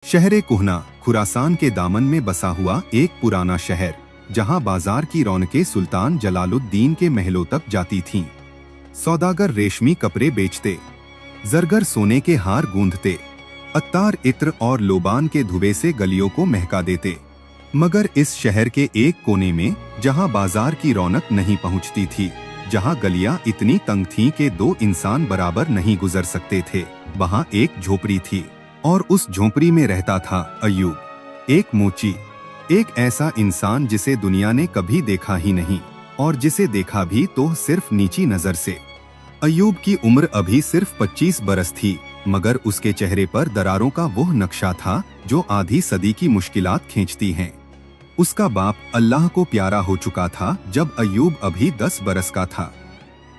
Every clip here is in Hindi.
शहर कुहना खुरासान के दामन में बसा हुआ एक पुराना शहर, जहां बाजार की रौनकें सुल्तान जलालुद्दीन के महलों तक जाती थीं। सौदागर रेशमी कपड़े बेचते, जरगर सोने के हार गूंथते, अत्तार इत्र और लोबान के धुएं से गलियों को महका देते। मगर इस शहर के एक कोने में, जहां बाजार की रौनक नहीं पहुंचती थी, जहां गलियां इतनी तंग थीं कि दो इंसान बराबर नहीं गुजर सकते थे, वहां एक झोपड़ी थी। और उस झोपड़ी में रहता था अय्यूब, एक मोची, एक ऐसा इंसान जिसे दुनिया ने कभी देखा ही नहीं, और जिसे देखा भी तो सिर्फ नीची नजर से। अय्यूब की उम्र अभी सिर्फ 25 बरस थी, मगर उसके चेहरे पर दरारों का वो नक्शा था जो आधी सदी की मुश्किलात खींचती हैं। उसका बाप अल्लाह को प्यारा हो चुका था जब अय्यूब अभी 10 बरस का था।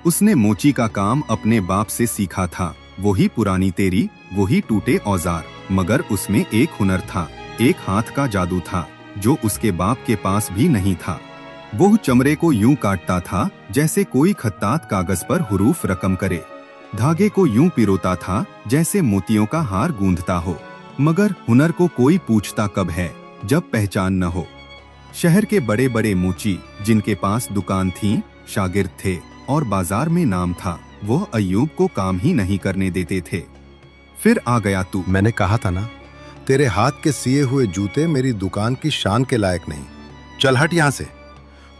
उसने मोची का काम अपने बाप से सीखा था, वही पुरानी तेरी, वही टूटे औजार। मगर उसमें एक हुनर था, एक हाथ का जादू था जो उसके बाप के पास भी नहीं था। वो चमड़े को यूं काटता था जैसे कोई खत्तात कागज पर हुरूफ रकम करे, धागे को यूं पिरोता था जैसे मोतियों का हार गूंथता हो। मगर हुनर को कोई पूछता कब है जब पहचान न हो। शहर के बड़े बड़े मोची, जिनके पास दुकान थी, शागिर्द थे और बाजार में नाम था, वो अय्यूब को काम ही नहीं करने देते थे। फिर आ गया तू। मैंने कहा था ना, तेरे हाथ के सिए हुए जूते मेरी दुकान की शान के लायक नहीं। चल हट यहां से।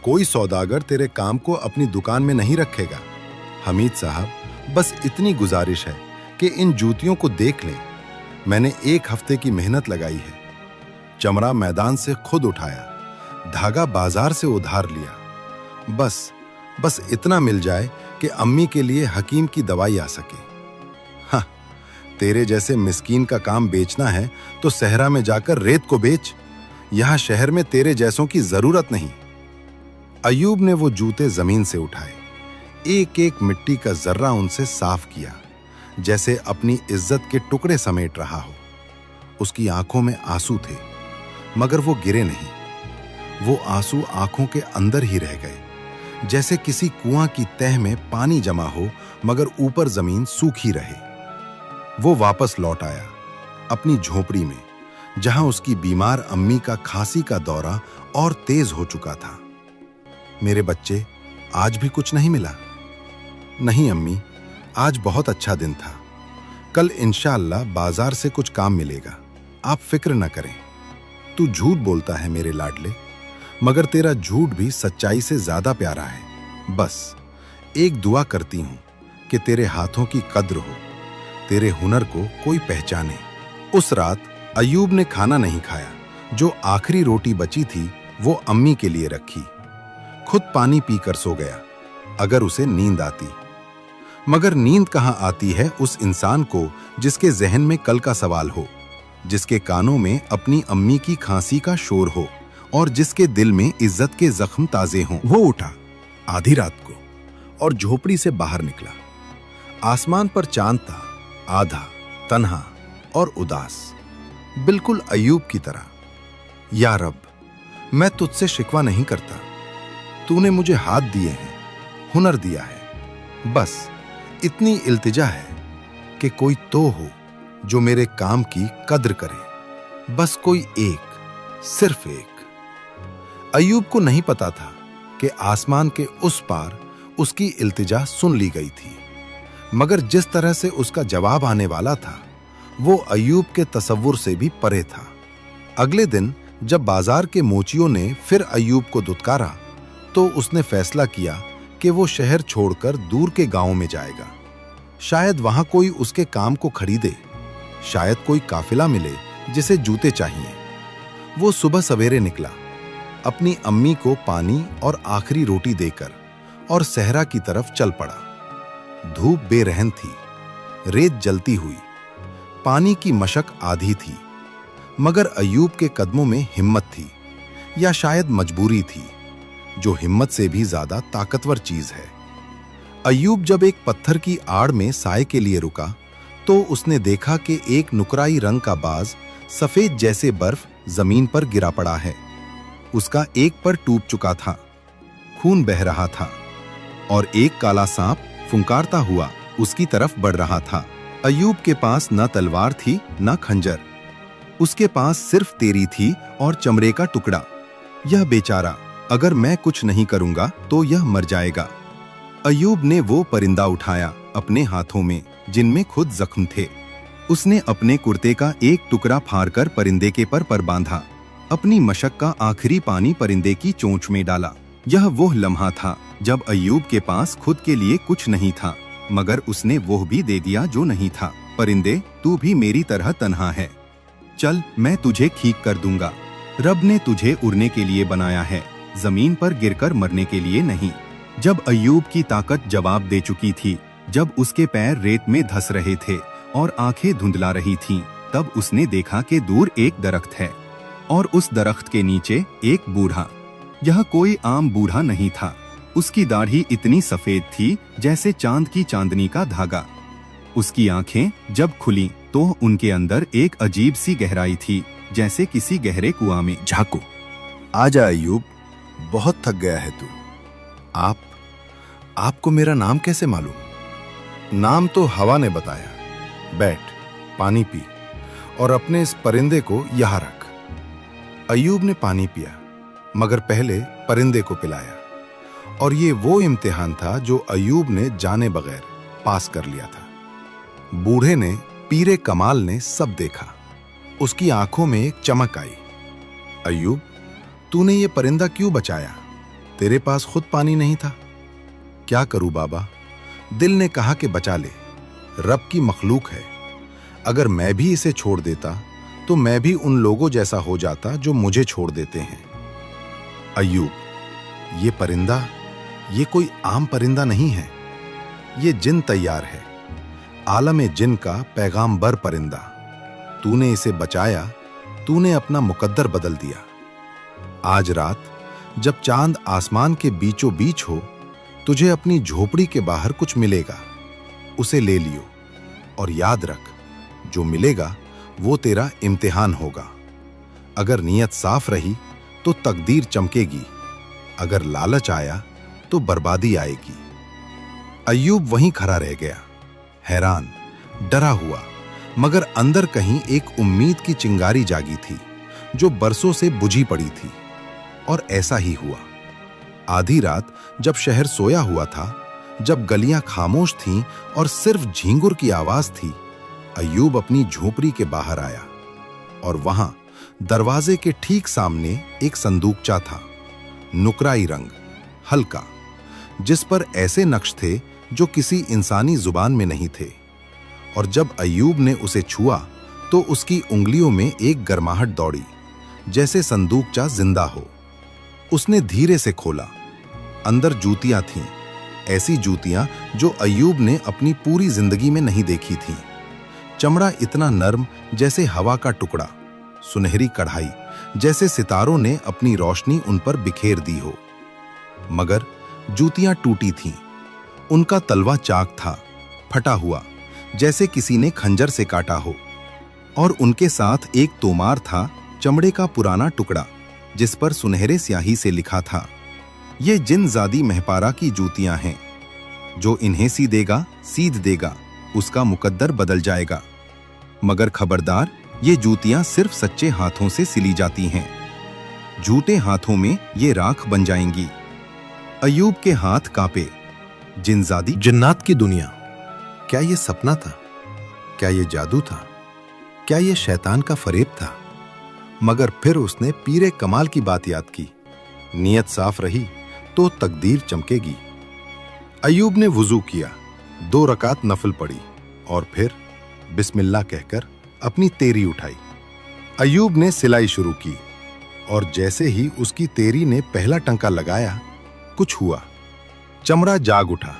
कोई सौदागर तेरे काम को अपनी दुकान में नहीं रखेगा। हमीद साहब, बस इतनी गुजारिश है कि इन जूतियों को देख लें। मैंने 1 हफ्ते की मेहनत लगाई है। चमड़ा मैदान से खुद उठाया, धागा बाजार से उधार लिया। बस इतना मिल जाए कि अम्मी के लिए हकीम की दवाई आ सके। हाँ, तेरे जैसे मिस्कीन का काम बेचना है तो सहरा में जाकर रेत को बेच। यहां शहर में तेरे जैसों की जरूरत नहीं। अय्यूब ने वो जूते जमीन से उठाए, एक एक मिट्टी का जर्रा उनसे साफ किया, जैसे अपनी इज्जत के टुकड़े समेट रहा हो। उसकी आंखों में आंसू थे, मगर वो गिरे नहीं। वो आंसू आंखों के अंदर ही रह गए, जैसे किसी कुआं की तह में पानी जमा हो मगर ऊपर जमीन सूखी रहे। वो वापस लौट आया अपनी झोपड़ी में, जहां उसकी बीमार अम्मी का खांसी का दौरा और तेज हो चुका था। मेरे बच्चे, आज भी कुछ नहीं मिला? नहीं अम्मी, आज बहुत अच्छा दिन था। कल इंशाअल्लाह बाजार से कुछ काम मिलेगा, आप फिक्र न करें। तू झूठ बोलता है मेरे लाडले, मगर तेरा झूठ भी सच्चाई से ज्यादा प्यारा है। बस एक दुआ करती हूं कि तेरे हाथों की कद्र हो, तेरे हुनर को कोई पहचाने। उस रात अय्यूब ने खाना नहीं खाया। जो आखिरी रोटी बची थी वो अम्मी के लिए रखी। खुद पानी पीकर सो गया, अगर उसे नींद आती। मगर नींद कहां आती है उस इंसान को जिसके जहन में कल का सवाल हो, जिसके कानों में अपनी अम्मी की खांसी का शोर हो और जिसके दिल में इज्जत के जख्म ताजे हों। वो उठा आधी रात को और झोपड़ी से बाहर निकला। आसमान पर चांद था, आधा, तन्हा और उदास, बिल्कुल अय्यूब की तरह। या रब, मैं तुझसे शिकवा नहीं करता। तूने मुझे हाथ दिए हैं, हुनर दिया है। बस इतनी इल्तिजा है कि कोई तो हो जो मेरे काम की कद्र करे। बस कोई एक, सिर्फ एक। अय्यूब को नहीं पता था कि आसमान के उस पार उसकी इल्तिजा सुन ली गई थी, मगर जिस तरह से उसका जवाब आने वाला था वो अय्यूब के तसव्वुर से भी परे था। अगले दिन जब बाजार के मोचियों ने फिर अय्यूब को दुत्कारा तो उसने फैसला किया कि वो शहर छोड़कर दूर के गांव में जाएगा। शायद वहां कोई उसके काम को खरीदे, शायद कोई काफिला मिले जिसे जूते चाहिए। वो सुबह सवेरे निकला, अपनी अम्मी को पानी और आखिरी रोटी देकर, और सहरा की तरफ चल पड़ा। धूप बेरहन थी, रेत जलती हुई, पानी की मशक आधी थी, मगर अय्यूब के कदमों में हिम्मत थी, या शायद मजबूरी थी, जो हिम्मत से भी ज्यादा ताकतवर चीज है। अय्यूब जब एक पत्थर की आड़ में साए के लिए रुका तो उसने देखा कि एक नुकराई रंग का बाज सफेद जैसे बर्फ जमीन पर गिरा पड़ा है। उसका एक पर टूट चुका था, खून बह रहा था, और एक काला सांप फुंकारता हुआ उसकी तरफ बढ़ रहा था। अय्यूब के पास न तलवार थी न खंजर, उसके पास सिर्फ तेरी थी और चमड़े का टुकड़ा। यह बेचारा, अगर मैं कुछ नहीं करूंगा तो यह मर जाएगा। अय्यूब ने वो परिंदा उठाया अपने हाथों में जिनमें खुद जख्म थे। उसने अपने कुर्ते का एक टुकड़ा फाड़कर परिंदे के पर बांधा। अपनी मशक का आखिरी पानी परिंदे की चोंच में डाला। यह वो लम्हा था जब अय्यूब के पास खुद के लिए कुछ नहीं था, मगर उसने वो भी दे दिया जो नहीं था। परिंदे, तू भी मेरी तरह तन्हा है। चल, मैं तुझे ठीक कर दूंगा। रब ने तुझे उड़ने के लिए बनाया है, जमीन पर गिरकर मरने के लिए नहीं। जब अय्यूब की ताकत जवाब दे चुकी थी, जब उसके पैर रेत में धंस रहे थे और आंखें धुंधला रही थीं, तब उसने देखा कि दूर एक दरख्त है और उस दरख्त के नीचे एक बूढ़ा। यह कोई आम बूढ़ा नहीं था। उसकी दाढ़ी इतनी सफेद थी जैसे चांद की चांदनी का धागा। उसकी आंखें जब खुली तो उनके अंदर एक अजीब सी गहराई थी, जैसे किसी गहरे कुआं में। झाको, आजा अय्यूब, बहुत थक गया है तू। आपको मेरा नाम कैसे मालूम? नाम तो हवा ने बताया। बैठ, पानी पी और अपने इस परिंदे को यहां रख। अय्यूब ने पानी पिया, मगर पहले परिंदे को पिलाया। और ये वो इम्तिहान था जो अय्यूब ने जाने बगैर पास कर लिया था। बूढ़े ने, पीरे कमाल ने सब देखा। उसकी आंखों में एक चमक आई। अय्यूब, तूने ये परिंदा क्यों बचाया? तेरे पास खुद पानी नहीं था। क्या करूं बाबा, दिल ने कहा कि बचा ले। रब की मखलूक है। अगर मैं भी इसे छोड़ देता तो मैं भी उन लोगों जैसा हो जाता जो मुझे छोड़ देते हैं। अय्यूब, ये परिंदा, ये कोई आम परिंदा नहीं है। ये जिन तैयार है, आलम जिन का पैगाम्बर परिंदा। तूने इसे बचाया, तूने अपना मुकद्दर बदल दिया। आज रात जब चांद आसमान के बीचों बीच हो, तुझे अपनी झोपड़ी के बाहर कुछ मिलेगा। उसे ले लियो और याद रख, जो मिलेगा वो तेरा इम्तिहान होगा। अगर नीयत साफ रही तो तकदीर चमकेगी, अगर लालच आया तो बर्बादी आएगी। अय्यूब वहीं खड़ा रह गया, हैरान, डरा हुआ, मगर अंदर कहीं एक उम्मीद की चिंगारी जागी थी जो बरसों से बुझी पड़ी थी। और ऐसा ही हुआ। आधी रात जब शहर सोया हुआ था, जब गलियां खामोश थीं और सिर्फ झींगुर की आवाज थी, अय्यूब अपनी झोपड़ी के बाहर आया और वहां दरवाजे के ठीक सामने एक संदूकचा था, नुकराई रंग, हल्का, जिस पर ऐसे नक्श थे जो किसी इंसानी जुबान में नहीं थे। और जब अय्यूब ने उसे छुआ तो उसकी उंगलियों में एक गर्माहट दौड़ी, जैसे संदूकचा जिंदा हो। उसने धीरे से खोला। अंदर जूतियां थीं, ऐसी जूतियां जो अय्यूब ने अपनी पूरी जिंदगी में नहीं देखी थीं। चमड़ा इतना नर्म जैसे हवा का टुकड़ा, सुनहरी कढ़ाई जैसे सितारों ने अपनी रोशनी उन पर बिखेर दी हो। मगर जूतियां टूटी थीं। उनका तलवा चाक था, फटा हुआ, जैसे किसी ने खंजर से काटा हो। और उनके साथ एक तोमार था, चमड़े का पुराना टुकड़ा, जिस पर सुनहरे स्याही से लिखा था, ये जिनजादी महपारा की जूतियां हैं। जो इन्हें सीध देगा, उसका मुकद्दर बदल जाएगा। मगर खबरदार, ये जूतियां सिर्फ सच्चे हाथों से सिली जाती हैं। झूठे हाथों में ये राख बन जाएंगी। अय्यूब के हाथ कांपे। जिनजादी, जिन्नात की दुनिया, क्या ये सपना था? क्या ये जादू था? क्या ये शैतान का फरेब था? मगर फिर उसने पीरे कमाल की बात याद की, नीयत साफ रही तो तकदीर चमकेगी। अय्यूब ने वुजू किया, 2 रकात नफल पढ़ी और फिर बिस्मिल्लाह कहकर अपनी तेरी उठाई। अय्यूब ने सिलाई शुरू की और जैसे ही उसकी तेरी ने पहला टंका लगाया, कुछ हुआ। चमड़ा जाग उठा।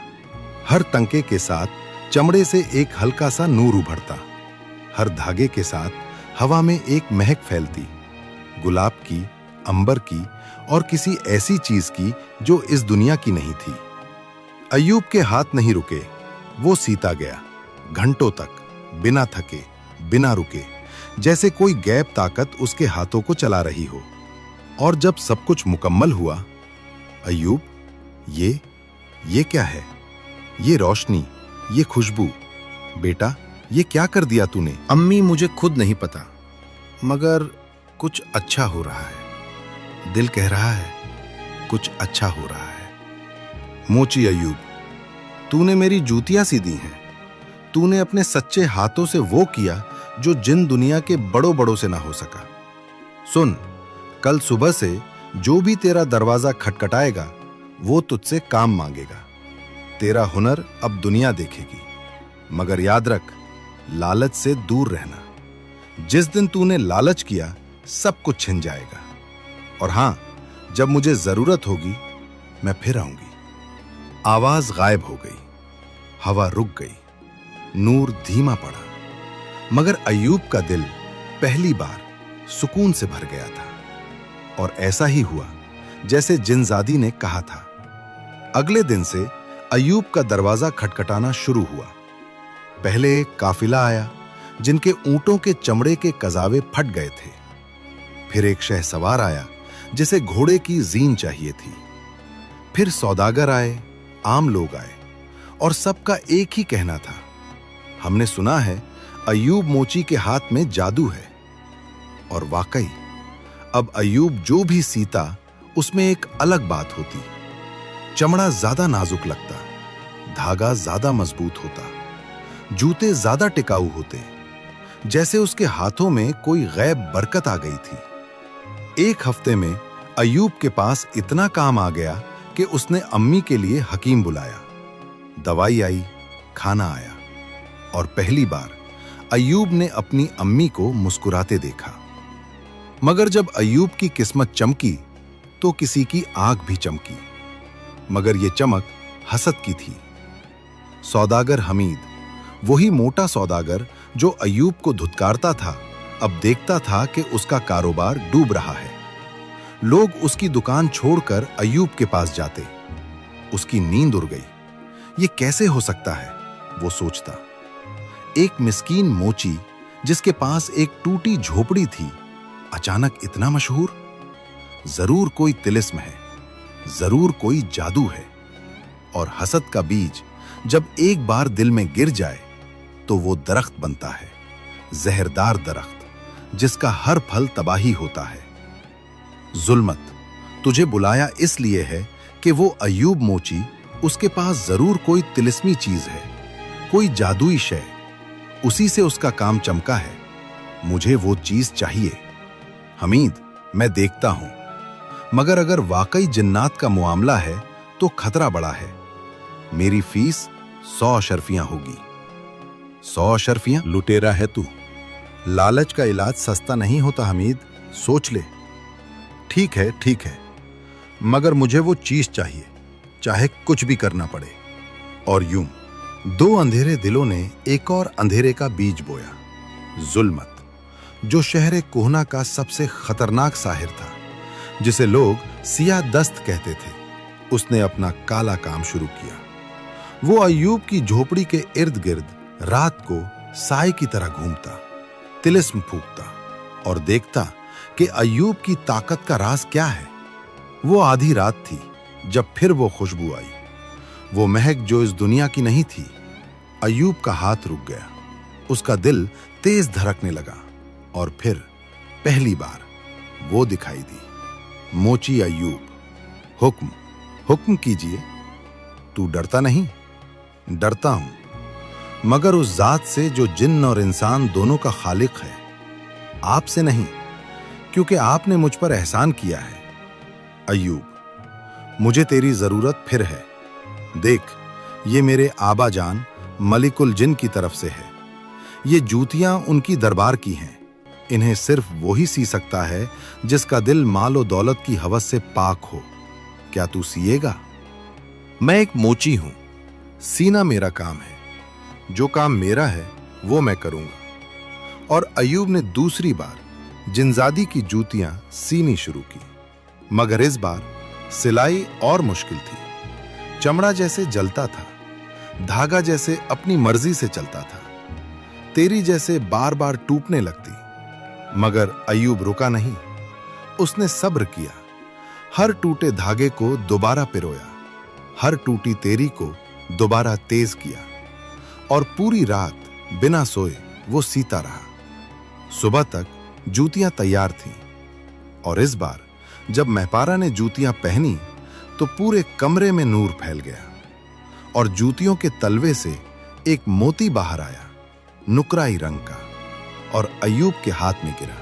हर टंके के साथ चमड़े से एक हल्का सा नूर उभरता। हर धागे के साथ हवा में एक महक फैलती, गुलाब की, अंबर की और किसी ऐसी चीज की जो इस दुनिया की नहीं थी। अय्यूब के हाथ नहीं रुके, वो सीता गया, घंटों तक, बिना थके, बिना रुके, जैसे कोई गैब ताकत उसके हाथों को चला रही हो। और जब सब कुछ मुकम्मल हुआ, अय्यूब, ये क्या है? ये रोशनी, ये खुशबू, बेटा, ये क्या कर दिया तूने? अम्मी, मुझे खुद नहीं पता। मगर कुछ अच्छा हो रहा है। दिल कह रहा है कुछ अच्छा हो रहा है। मोची अय्यूब, तूने मेरी जूतियां सी दी हैं। तूने अपने सच्चे हाथों से वो किया जो जिन दुनिया के बड़ों बड़ों से ना हो सका। सुन, कल सुबह से जो भी तेरा दरवाजा खटखटाएगा वो तुझसे काम मांगेगा। तेरा हुनर अब दुनिया देखेगी, मगर याद रख, लालच से दूर रहना। जिस दिन तूने लालच किया सब कुछ छिन जाएगा। और हां, जब मुझे जरूरत होगी मैं फिर आऊंगी। आवाज गायब हो गई, हवा रुक गई, नूर धीमा पड़ा, मगर अय्यूब का दिल पहली बार सुकून से भर गया था। और ऐसा ही हुआ जैसे जिनजादी ने कहा था। अगले दिन से अय्यूब का दरवाजा खटखटाना शुरू हुआ। पहले एक काफिला आया जिनके ऊंटों के चमड़े के कजावे फट गए थे। फिर एक शहसवार आया जिसे घोड़े की जीन चाहिए थी। फिर सौदागर आए, आम लोग आए, और सबका एक ही कहना था, हमने सुना है अय्यूब मोची के हाथ में जादू है। और वाकई अब अय्यूब जो भी सीता उसमें एक अलग बात होती। चमड़ा ज्यादा नाजुक लगता, धागा ज्यादा मजबूत होता, जूते ज्यादा टिकाऊ होते, जैसे उसके हाथों में कोई गैब बरकत आ गई थी। एक हफ्ते में अय्यूब के पास इतना काम आ गया कि उसने अम्मी के लिए हकीम बुलाया। दवाई आई, खाना आया, और पहली बार अय्यूब ने अपनी अम्मी को मुस्कुराते देखा। मगर जब अय्यूब की किस्मत चमकी तो किसी की आंख भी चमकी, मगर यह चमक हसद की थी। सौदागर हमीद, वही मोटा सौदागर जो अय्यूब को धुतकारता था, अब देखता था कि उसका कारोबार डूब रहा है। लोग उसकी दुकान छोड़कर अय्यूब के पास जाते। उसकी नींद उड़ गई। ये कैसे हो सकता है, वो सोचता। एक मिस्कीन मोची जिसके पास एक टूटी झोपड़ी थी, अचानक इतना मशहूर। जरूर कोई तिलिस्म है, जरूर कोई जादू है। और हसद का बीज जब एक बार दिल में गिर जाए तो वो दरख्त बनता है, जहरदार दरख्त, जिसका हर फल तबाही होता है। जुल्मत, तुझे बुलाया इसलिए है कि वो अय्यूब मोची, उसके पास जरूर कोई तिलिस्मी चीज है, कोई जादुई शय, उसी से उसका काम चमका है। मुझे वो चीज चाहिए। हमीद, मैं देखता हूं, मगर अगर वाकई जिन्नात का मुआमला है तो खतरा बड़ा है। मेरी फीस 100 अशरफियां होगी। 100 अशरफियां? लुटेरा है तू। लालच का इलाज सस्ता नहीं होता हमीद, सोच ले। ठीक है, मगर मुझे वो चीज चाहिए, चाहे कुछ भी करना पड़े। और यूं 2 अंधेरे दिलों ने एक और अंधेरे का बीज बोया। जुल्मत, जो शहर कोहना का सबसे खतरनाक साहिर था, जिसे लोग सिया दस्त कहते थे, उसने अपना काला काम शुरू किया। वो अय्यूब की झोपड़ी के इर्द गिर्द रात को साए की तरह घूमता, तिलिस्म फूंकता और देखता कि अय्यूब की ताकत का राज क्या है। वो आधी रात थी जब फिर वो खुशबू आई, वो महक जो इस दुनिया की नहीं थी। अय्यूब का हाथ रुक गया, उसका दिल तेज धड़कने लगा, और फिर पहली बार वो दिखाई दी। मोची अय्यूब, हुक्म कीजिए। तू डरता नहीं? डरता हूं, मगर उस जात से जो जिन्न और इंसान दोनों का खालिक है, आपसे नहीं, क्योंकि आपने मुझ पर एहसान किया है। अय्यूब, मुझे तेरी जरूरत फिर है। देख, ये मेरे आबा जान मलिकुल जिन की तरफ से है। ये जूतियां उनकी दरबार की हैं। इन्हें सिर्फ वही सी सकता है जिसका दिल माल और दौलत की हवस से पाक हो। क्या तू सिएगा? मैं एक मोची हूं, सीना मेरा काम है। जो काम मेरा है वो मैं करूंगा। और अय्यूब ने दूसरी बार जिनजादी की जूतियां सीनी शुरू की, मगर इस बार सिलाई और मुश्किल थी। चमड़ा जैसे जलता था, धागा जैसे अपनी मर्जी से चलता था, तेरी जैसे बार बार टूटने लगती। मगर अय्यूब रुका नहीं, उसने सब्र किया। हर टूटे धागे को दोबारा पिरोया, हर टूटी तेरी को दोबारा तेज किया, और पूरी रात बिना सोए वो सीता रहा। सुबह तक जूतियां तैयार थीं और इस बार जब महपारा ने जूतियां पहनी तो पूरे कमरे में नूर फैल गया और जूतियों के तलवे से एक मोती बाहर आया, नुकराई रंग का, और अय्यूब के हाथ में गिरा।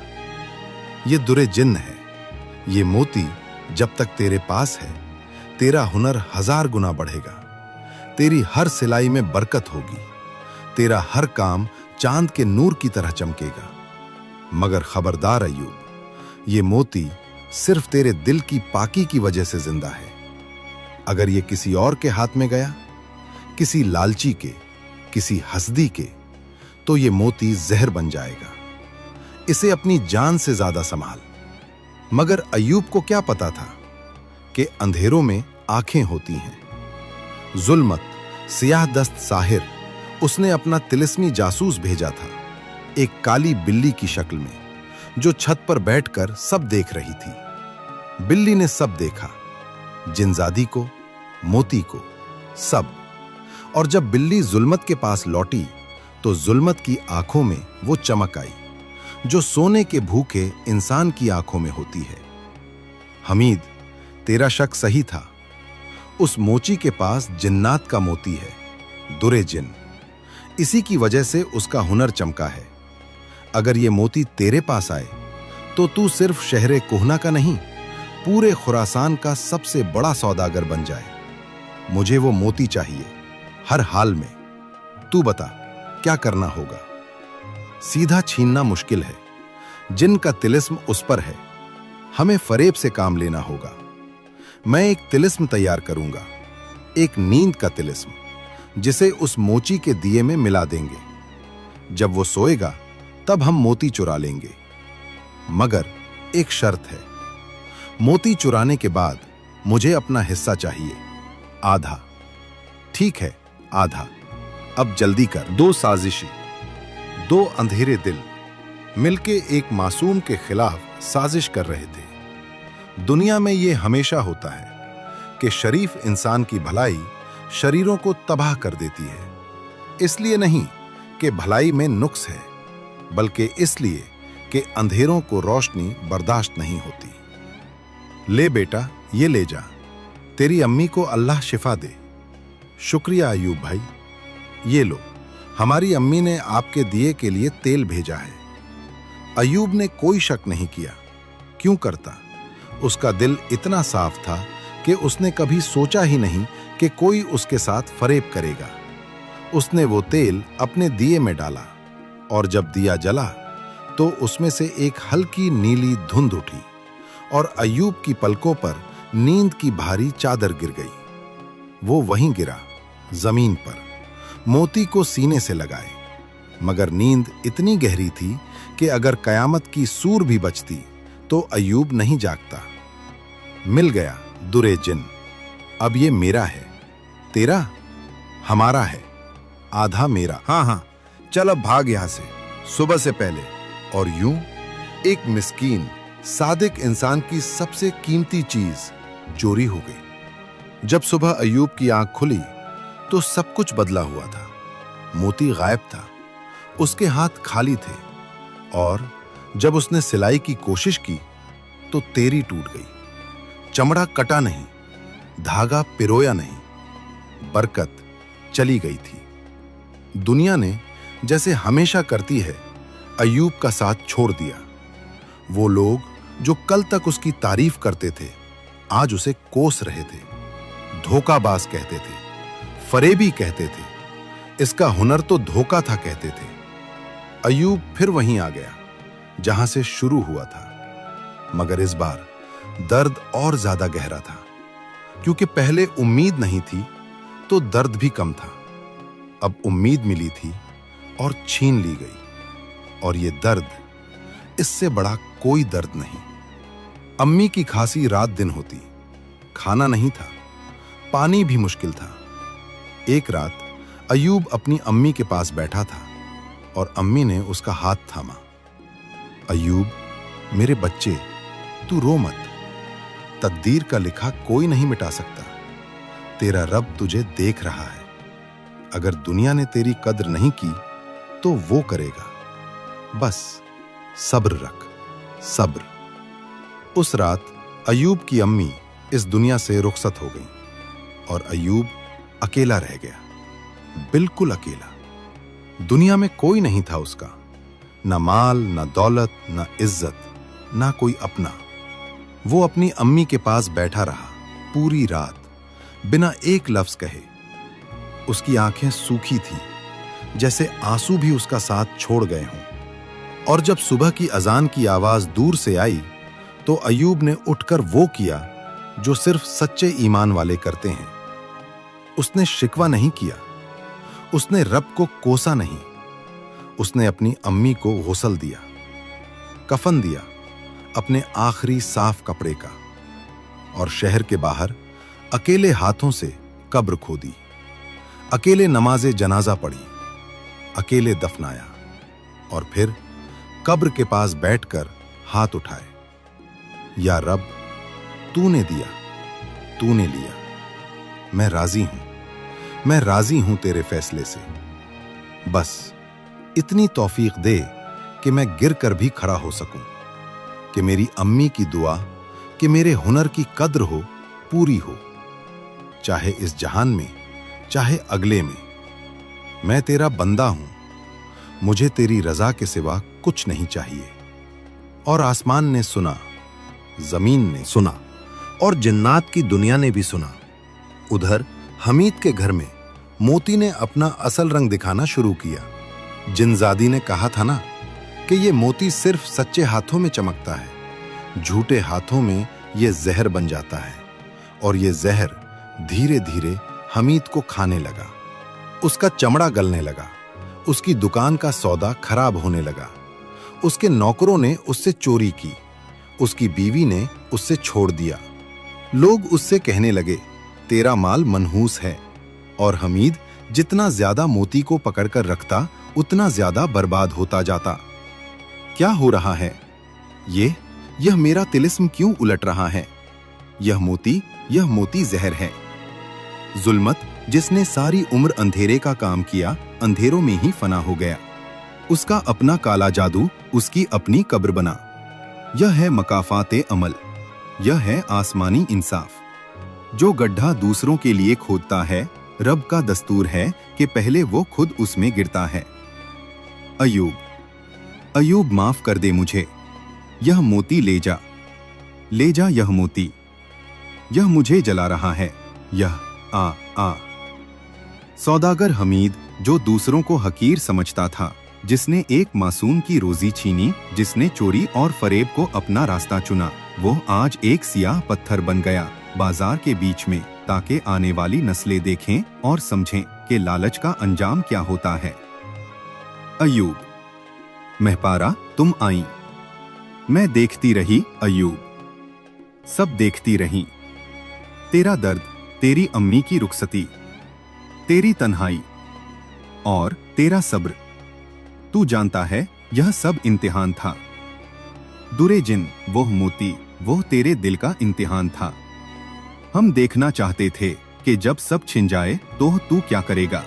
ये दुरे जिन्न है। ये मोती जब तक तेरे पास है तेरा हुनर 1000 गुना बढ़ेगा, तेरी हर सिलाई में बरकत होगी, तेरा हर काम चांद के नूर की तरह चमकेगा। मगर खबरदार अय्यूब, ये मोती सिर्फ तेरे दिल की पाकी की वजह से जिंदा है। अगर ये किसी और के हाथ में गया, किसी लालची के, किसी हसदी के, तो ये मोती जहर बन जाएगा। इसे अपनी जान से ज्यादा संभाल। मगर अय्यूब को क्या पता था कि अंधेरों में आंखें होती हैं। जुल्मत, सियाह दस्त साहिर, उसने अपना तिलिस्मी जासूस भेजा था, एक काली बिल्ली की शक्ल में, जो छत पर बैठकर सब देख रही थी। बिल्ली ने सब देखा, जिनजादी को, मोती को, सब। और जब बिल्ली जुल्मत के पास लौटी तो जुल्मत की आंखों में वो चमक आई जो सोने के भूखे इंसान की आंखों में होती है। हमीद, तेरा शक सही था। उस मोची के पास जिन्नात का मोती है, दुरे जिन। इसी की वजह से उसका हुनर चमका है। अगर ये मोती तेरे पास आए तो तू सिर्फ शहरे कोहना का नहीं, पूरे खुरासान का सबसे बड़ा सौदागर बन जाए। मुझे वो मोती चाहिए, हर हाल में। तू बता, क्या करना होगा? सीधा छीनना मुश्किल है, जिन का तिलिस्म उस पर है। हमें फरेब से काम लेना होगा। मैं एक तिलिस्म तैयार करूंगा, एक नींद का तिलिस्म, जिसे उस मोची के दिए में मिला देंगे। जब वो सोएगा तब हम मोती चुरा लेंगे। मगर एक शर्त है, मोती चुराने के बाद मुझे अपना हिस्सा चाहिए, आधा। ठीक है, आधा। अब जल्दी कर। 2 साजिशी, 2 अंधेरे दिल मिलके एक मासूम के खिलाफ साजिश कर रहे थे। दुनिया में यह हमेशा होता है कि शरीफ इंसान की भलाई शरीरों को तबाह कर देती है। इसलिए नहीं कि भलाई में नुक्स है, बल्कि इसलिए कि अंधेरों को रोशनी बर्दाश्त नहीं होती। ले बेटा, ये ले जा, तेरी अम्मी को अल्लाह शिफा दे। शुक्रिया अय्यूब भाई। ये लो, हमारी अम्मी ने आपके दिए के लिए तेल भेजा है। अय्यूब ने कोई शक नहीं किया। क्यों करता? उसका दिल इतना साफ था कि उसने कभी सोचा ही नहीं कि कोई उसके साथ फरेब करेगा। उसने वो तेल अपने दिए में डाला और जब दिया जला तो उसमें से एक हल्की नीली धुंध उठी और अय्यूब की पलकों पर नींद की भारी चादर गिर गई। वो वहीं गिरा, जमीन पर, मोती को सीने से लगाए। मगर नींद इतनी गहरी थी कि अगर कयामत की सूर भी बचती तो अय्यूब नहीं जागता। मिल गया दुरे जिन। अब ये मेरा है, तेरा, हमारा है, आधा मेरा। हाँ, चल अब भाग यहां से, सुबह से पहले। और यूं एक मिस्कीन सादिक इंसान की सबसे कीमती चीज चोरी हो गई। जब सुबह अय्यूब की आंख खुली तो सब कुछ बदला हुआ था। मोती गायब था, उसके हाथ खाली थे, और जब उसने सिलाई की कोशिश की तो तेरी टूट गई। चमड़ा कटा नहीं, धागा पिरोया नहीं, बरकत चली गई थी। दुनिया ने जैसे हमेशा करती है अय्यूब का साथ छोड़ दिया। वो लोग जो कल तक उसकी तारीफ करते थे आज उसे कोस रहे थे, धोखाबाज कहते थे, फरेबी कहते थे, इसका हुनर तो धोखा था कहते थे। अय्यूब फिर वहीं आ गया जहां से शुरू हुआ था। मगर इस बार दर्द और ज्यादा गहरा था, क्योंकि पहले उम्मीद नहीं थी तो दर्द भी कम था। अब उम्मीद मिली थी और छीन ली गई, और ये दर्द, इससे बड़ा कोई दर्द नहीं। अम्मी की खांसी रात दिन होती, खाना नहीं था, पानी भी मुश्किल था। एक रात अय्यूब अपनी अम्मी के पास बैठा था और अम्मी ने उसका हाथ थामा। अय्यूब, मेरे बच्चे, तू रो मत। तकदीर का लिखा कोई नहीं मिटा सकता। तेरा रब तुझे देख रहा है। अगर दुनिया ने तेरी कद्र नहीं की तो वो करेगा। बस सब्र रख। सब्र। उस रात अय्यूब की अम्मी इस दुनिया से रुखसत हो गई और अय्यूब अकेला रह गया, बिल्कुल अकेला। दुनिया में कोई नहीं था उसका, न माल, न दौलत, न इज्जत, न कोई अपना। वो अपनी अम्मी के पास बैठा रहा पूरी रात, बिना एक लफ्ज कहे। उसकी आंखें सूखी थीं, जैसे आंसू भी उसका साथ छोड़ गए हों। और जब सुबह की अजान की आवाज दूर से आई तो अय्यूब ने उठकर वो किया जो सिर्फ सच्चे ईमान वाले करते हैं। उसने शिकवा नहीं किया, उसने रब को कोसा नहीं। उसने अपनी अम्मी को गुस्ल दिया, कफन दिया अपने आखिरी साफ कपड़े का, और शहर के बाहर अकेले हाथों से कब्र खोदी, अकेले नमाज़े जनाजा पढ़ी, अकेले दफनाया और फिर कब्र के पास बैठकर हाथ उठाए, या रब, तूने दिया, तूने लिया, मैं राजी हूं, मैं राजी हूं तेरे फैसले से। बस इतनी तौफीक दे कि मैं गिर कर भी खड़ा हो सकूं, कि मेरी अम्मी की दुआ, कि मेरे हुनर की कद्र हो, पूरी हो, चाहे इस जहान में चाहे अगले में। मैं तेरा बंदा हूं, मुझे तेरी रजा के सिवा कुछ नहीं चाहिए। और आसमान ने सुना, जमीन ने सुना और जिन्नात की दुनिया ने भी सुना। उधर हमीद के घर में मोती ने अपना असल रंग दिखाना शुरू किया। जिनजादी ने कहा था ना कि ये मोती सिर्फ सच्चे हाथों में चमकता है, झूठे हाथों में ये जहर बन जाता है। और ये जहर धीरे धीरे हमीद को खाने लगा। उसका चमड़ा गलने लगा, उसकी दुकान का सौदा खराब होने लगा, उसके नौकरों ने उससे चोरी की, उसकी बीवी ने उससे छोड़ दिया। लोग उससे कहने लगे, तेरा माल मनहूस है। और हमीद जितना ज्यादा मोती को पकड़कर रखता उतना ज्यादा बर्बाद होता जाता। क्या हो रहा है? यह मेरा तिलिस्म क्यों उलट रहा है? यह मोती जहर है। जुल्मत जिसने सारी उम्र अंधेरे का काम किया, अंधेरों में ही फना हो गया। उसका अपना काला जादू उसकी अपनी कब्र बना। यह है मकाफाते अमल, यह है आसमानी इंसाफ। जो गड्ढा दूसरों के लिए खोदता है, रब का दस्तूर है कि पहले वो खुद उसमें गिरता है। अय्यूब माफ कर दे मुझे, यह मोती ले जा यह मोती, यह मुझे जला रहा है, यह आ। सौदागर हमीद, जो दूसरों को हकीर समझता था, जिसने एक मासूम की रोजी छीनी, जिसने चोरी और फरेब को अपना रास्ता चुना, वो आज एक सियाह पत्थर बन गया बाजार के बीच में, ताकि आने वाली नस्लें देखें और समझें कि लालच का अंजाम क्या होता है। अय्यूब, महपारा तुम आई, मैं देखती रही अय्यूब, सब देखती रही। तेरा दर्द, तेरी अम्मी की रुखसती, तेरी तन्हाई और तेरा सब्र। तू जानता है यह सब इम्तिहान था। दुरे जिन, वो मोती, वो तेरे दिल का इम्तिहान था। हम देखना चाहते थे कि जब सब छिन जाए तो तू क्या करेगा।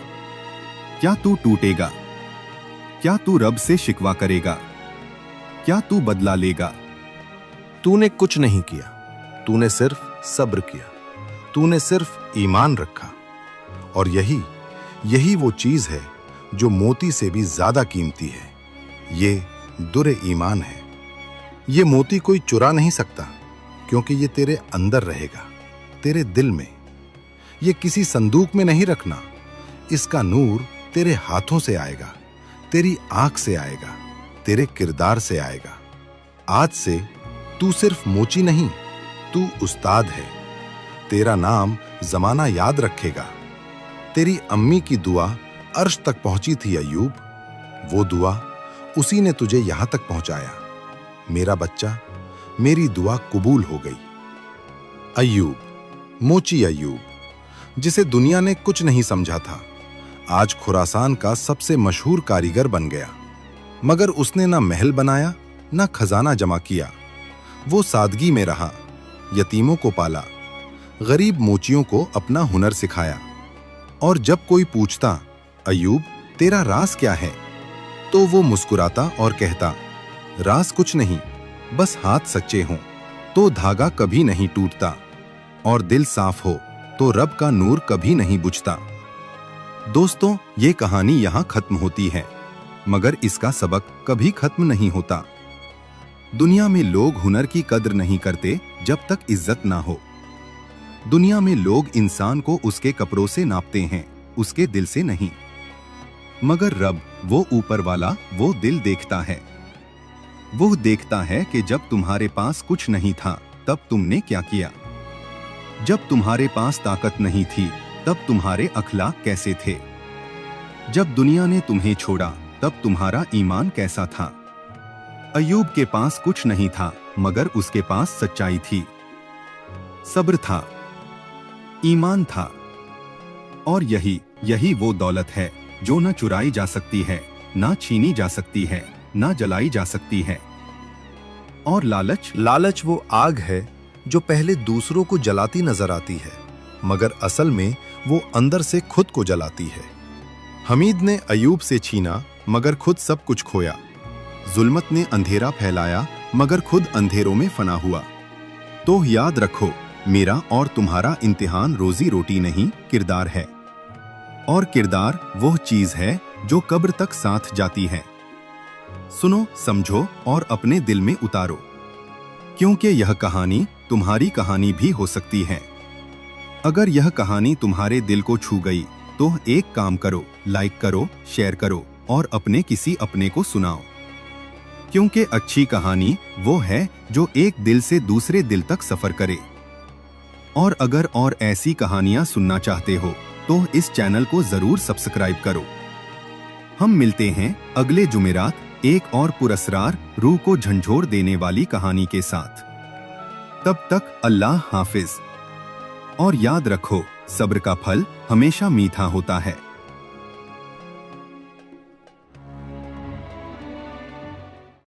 क्या तू टूटेगा? क्या तू रब से शिकवा करेगा? क्या तू बदला लेगा? तूने कुछ नहीं किया, तूने सिर्फ सब्र किया, तूने सिर्फ ईमान रखा। और यही वो चीज है जो मोती से भी ज्यादा कीमती है। ये दुरे ईमान है। ये मोती कोई चुरा नहीं सकता, क्योंकि ये तेरे अंदर रहेगा, तेरे दिल में। ये किसी संदूक में नहीं रखना। इसका नूर तेरे हाथों से आएगा, तेरी आंख से आएगा, तेरे किरदार से आएगा। आज से तू सिर्फ मोची नहीं, तू उस्ताद है। तेरा नाम जमाना याद रखेगा। तेरी अम्मी की दुआ अर्श तक पहुंची थी अय्यूब। वो दुआ, उसी ने तुझे यहां तक पहुंचाया। मेरा बच्चा, मेरी दुआ कबूल हो गई। अय्यूब, मोची अय्यूब, जिसे दुनिया ने कुछ नहीं समझा था, आज खुरासान का सबसे मशहूर कारीगर बन गया। मगर उसने ना महल बनाया, ना खजाना जमा किया। वो सादगी में रहा, यतीमों को पाला, गरीब मोचियों को अपना हुनर सिखाया। और जब कोई पूछता, अय्यूब तेरा राज क्या है, तो वो मुस्कुराता और कहता, राज कुछ नहीं, बस हाथ सच्चे हों तो धागा कभी नहीं टूटता, और दिल साफ हो तो रब का नूर कभी नहीं बुझता। दोस्तों, ये कहानी यहाँ खत्म होती है, मगर इसका सबक कभी खत्म नहीं होता। दुनिया में लोग हुनर की कद्र नहीं करते जब तक इज्जत ना हो। दुनिया में लोग इंसान को उसके कपड़ों से नापते हैं, उसके दिल से नहीं। मगर रब, वो ऊपर वाला, वो दिल देखता है। वो देखता है कि जब तुम्हारे पास कुछ नहीं था तब तुमने क्या किया। जब तुम्हारे पास ताकत नहीं थी तब तुम्हारे अखलाक कैसे थे। जब दुनिया ने तुम्हें छोड़ा तब तुम्हारा ईमान कैसा था। अय्यूब के पास कुछ नहीं था, मगर उसके पास सच्चाई थी, सब्र था, ईमान था। और यही वो दौलत है जो न चुराई जा सकती है, ना छीनी जा सकती है, ना जलाई जा सकती है। और लालच वो आग है जो पहले दूसरों को जलाती नजर आती है, मगर असल में वो अंदर से खुद को जलाती है। हमीद ने अय्यूब से छीना मगर खुद सब कुछ खोया। जुल्मत ने अंधेरा फैलाया मगर खुद अंधेरों में फना हुआ। तो याद रखो, मेरा और तुम्हारा इम्तिहान रोजी रोटी नहीं, किरदार है। और किरदार वो चीज है जो कब्र तक साथ जाती है। सुनो, समझो और अपने दिल में उतारो, क्योंकि यह कहानी तुम्हारी कहानी भी हो सकती है। अगर यह कहानी तुम्हारे दिल को छू गई तो एक काम करो, लाइक करो, शेयर करो और अपने किसी अपने को सुनाओ, क्योंकि अच्छी कहानी वो है जो एक दिल से दूसरे दिल तक सफर करे। और अगर और ऐसी कहानियां सुनना चाहते हो तो इस चैनल को जरूर सब्सक्राइब करो। हम मिलते हैं अगले जुमेरात एक और पुरस्कार रूह को झंझोर देने वाली कहानी के साथ। तब तक अल्लाह हाफिज। और याद रखो, सब्र का फल हमेशा मीठा होता है।